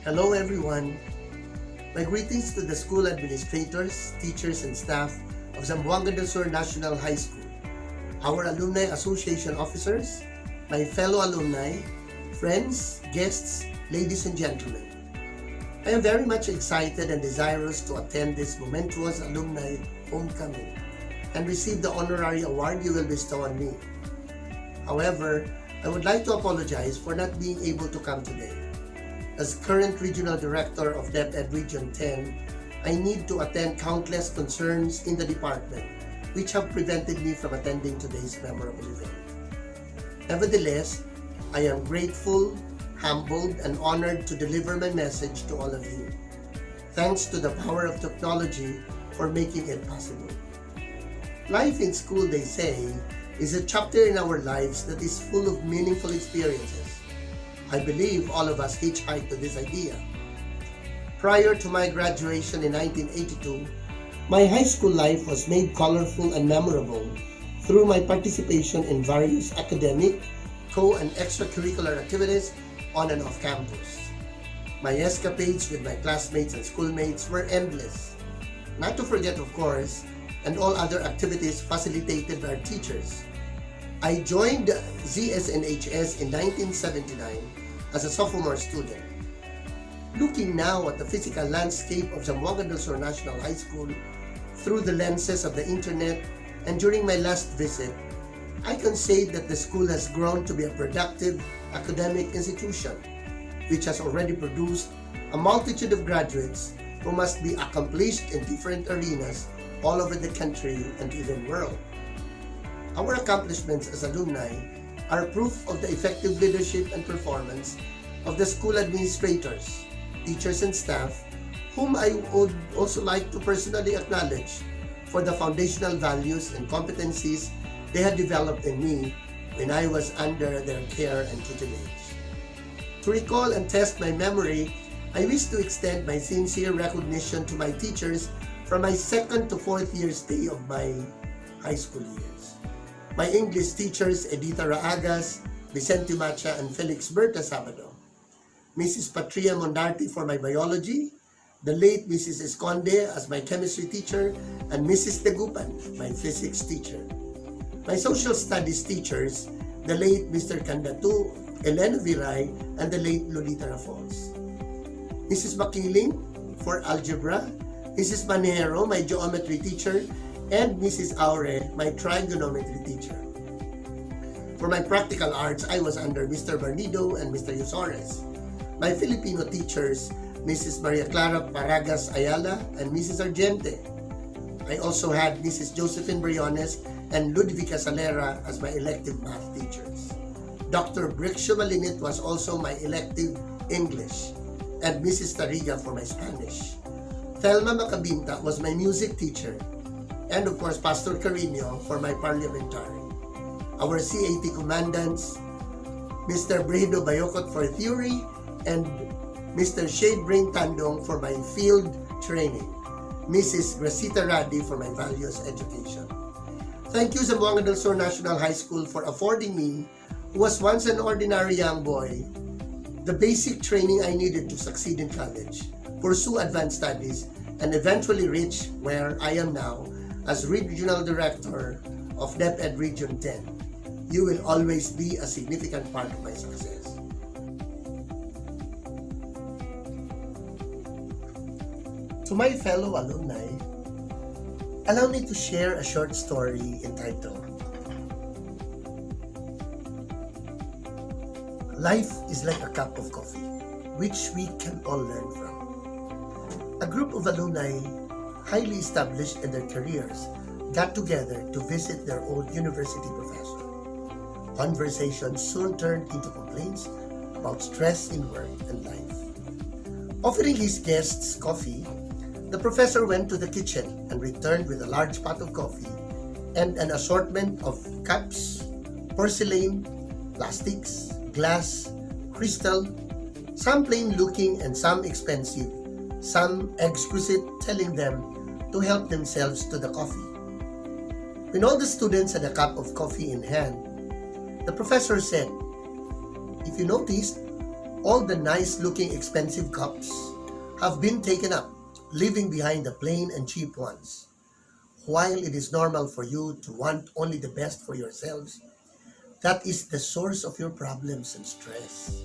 Hello everyone. My greetings to the school administrators, teachers, and staff of Zamboanga del Sur National High School, our Alumni Association officers, my fellow alumni, friends, guests, ladies and gentlemen. I am very much excited and desirous to attend this momentous alumni homecoming and receive the honorary award you will bestow on me. However, I would like to apologize for not being able to come today. As current Regional Director of DepEd Region 10, I need to attend countless concerns in the department which have prevented me from attending today's memorable event. Nevertheless, I am grateful, humbled, and honored to deliver my message to all of you. Thanks to the power of technology for making it possible. Life in school, they say, is a chapter in our lives that is full of meaningful experiences. I believe all of us hitchhiked to this idea. Prior to my graduation in 1982, my high school life was made colorful and memorable through my participation in various academic, and extracurricular activities on and off campus. My escapades with my classmates and schoolmates were endless. Not to forget, of course, and all other activities facilitated by our teachers. I joined ZSNHS in 1979 as a sophomore student. Looking now at the physical landscape of Zamboanga del Sur National High School through the lenses of the internet and during my last visit, I can say that the school has grown to be a productive academic institution which has already produced a multitude of graduates who must be accomplished in different arenas all over the country and even world. Our accomplishments as alumni are proof of the effective leadership and performance of the school administrators, teachers, and staff, whom I would also like to personally acknowledge for the foundational values and competencies they had developed in me when I was under their care and tutelage. To recall and test my memory, I wish to extend my sincere recognition to my teachers from my 2nd to 4th year stay of my high school years. My English teachers, Edita Raagas, Vicente Macha, and Felix Berta Sabado. Mrs. Patria Mondarte for my biology, the late Mrs. Esconde as my chemistry teacher, and Mrs. Tegupan, my physics teacher. My social studies teachers, the late Mr. Candatu, Elena Viray, and the late Lolita Rafols. Mrs. Makiling for algebra, Mrs. Manero, my geometry teacher, and Mrs. Aure, my trigonometry teacher. For my practical arts, I was under Mr. Barnido and Mr. Yusores. My Filipino teachers, Mrs. Maria Clara Paragas Ayala and Mrs. Argente. I also had Mrs. Josephine Briones and Ludvica Salera as my elective math teachers. Dr. Brixio Malinit was also my elective English, and Mrs. Tariga for my Spanish. Thelma Macabinta was my music teacher, and of course Pastor Carino for my parliamentary. Our CAT commandants, Mr. Bredo Bayocot for theory, and Mr. Shade Brain Tandong for my field training. Mrs. Gracita Radi for my values education. Thank you, Zamboanga del Sur National High School, for affording me, who was once an ordinary young boy, the basic training I needed to succeed in college, pursue advanced studies, and eventually reach where I am now as Regional Director of DepEd Region 10. You will always be a significant part of my success. To my fellow alumni, allow me to share a short story entitled Life is like a cup of coffee, which we can all learn from. A group of alumni, highly established in their careers, got together to visit their old university professor. Conversations soon turned into complaints about stress in work and life. Offering his guests coffee, the professor went to the kitchen and returned with a large pot of coffee and an assortment of cups, porcelain, plastics, glass, crystal, some plain looking and some expensive, some exquisite, telling them to help themselves to the coffee. When all the students had a cup of coffee in hand, the professor said, "If you noticed, All the nice-looking expensive cups have been taken up, leaving behind the plain and cheap ones. While it is normal for you to want only the best for yourselves, that is the source of your problems and stress.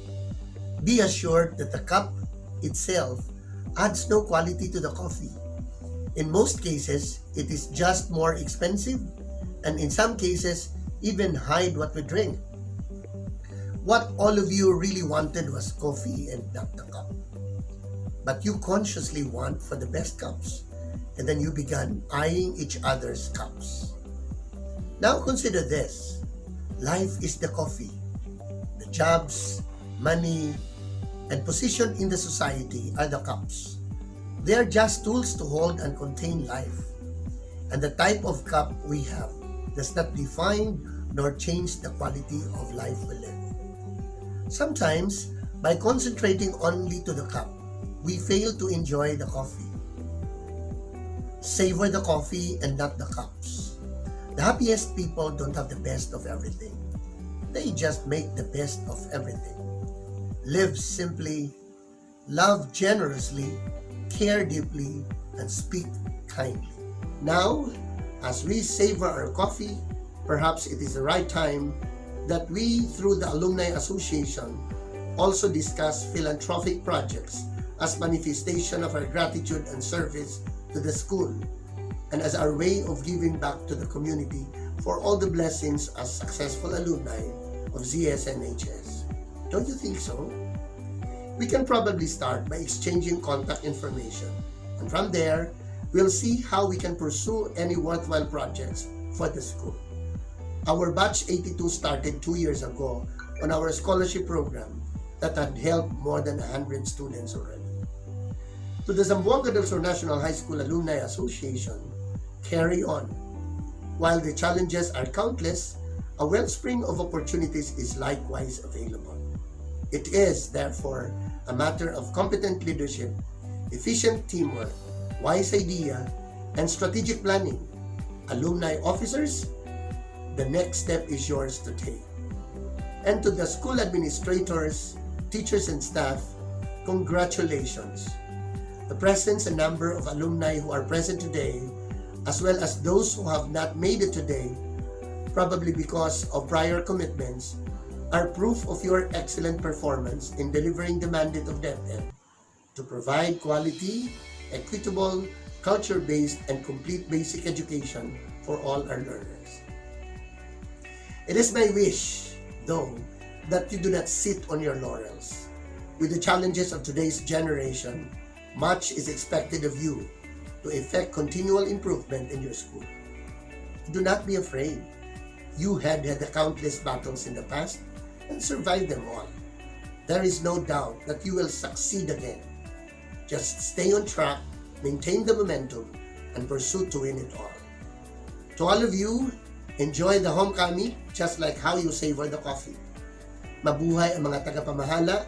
Be assured that the cup itself adds no quality to the coffee. In most cases, it is just more expensive, and in some cases, even hide what we drink. What all of you really wanted was coffee and not the cup. But you consciously want for the best cups, and then you began eyeing each other's cups. Now consider this. Life is the coffee. The jobs, money, and position in the society are the cups. They are just tools to hold and contain life. And the type of cup we have does not define nor change the quality of life we live. Sometimes, by concentrating only to the cup, we fail to enjoy the coffee. Savor the coffee and not the cups. The happiest people don't have the best of everything. They just make the best of everything. Live simply, love generously, care deeply, and speak kindly. Now, as we savor our coffee, perhaps it is the right time that we, through the Alumni Association, also discuss philanthropic projects as manifestation of our gratitude and service to the school, and as our way of giving back to the community for all the blessings as successful alumni of ZSNHS. Don't you think so? We can probably start by exchanging contact information, and from there, we'll see how we can pursue any worthwhile projects for the school. Our batch 82 started 2 years ago on our scholarship program that had helped more than 100 students already. To the Zamboanga del Sur National High School Alumni Association, carry on. While the challenges are countless, a wellspring of opportunities is likewise available. It is, therefore, a matter of competent leadership, efficient teamwork, wise idea, and strategic planning. Alumni officers, the next step is yours to take. And to the school administrators, teachers, and staff, congratulations. The presence and number of alumni who are present today, as well as those who have not made it today, probably because of prior commitments, are proof of your excellent performance in delivering the mandate of DepEd to provide quality, equitable, culture-based, and complete basic education for all our learners. It is my wish, though, that you do not sit on your laurels. With the challenges of today's generation, much is expected of you to effect continual improvement in your school. Do not be afraid. You had the countless battles in the past and survived them all. There is no doubt that you will succeed again. Just stay on track, maintain the momentum, and pursue to win it all. To all of you, enjoy the homecoming just like how you savor the coffee. Mabuhay ang mga tagapamahala,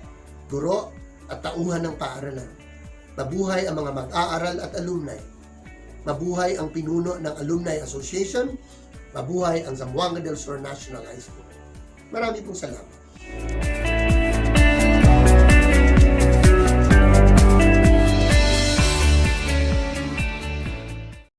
guro, at tauhan ng paaralan. Mabuhay ang mga mag-aaral at alumni. Mabuhay ang pinuno ng Alumni Association. Mabuhay ang Zamboanga del Sur National High School. Marami pong salamat.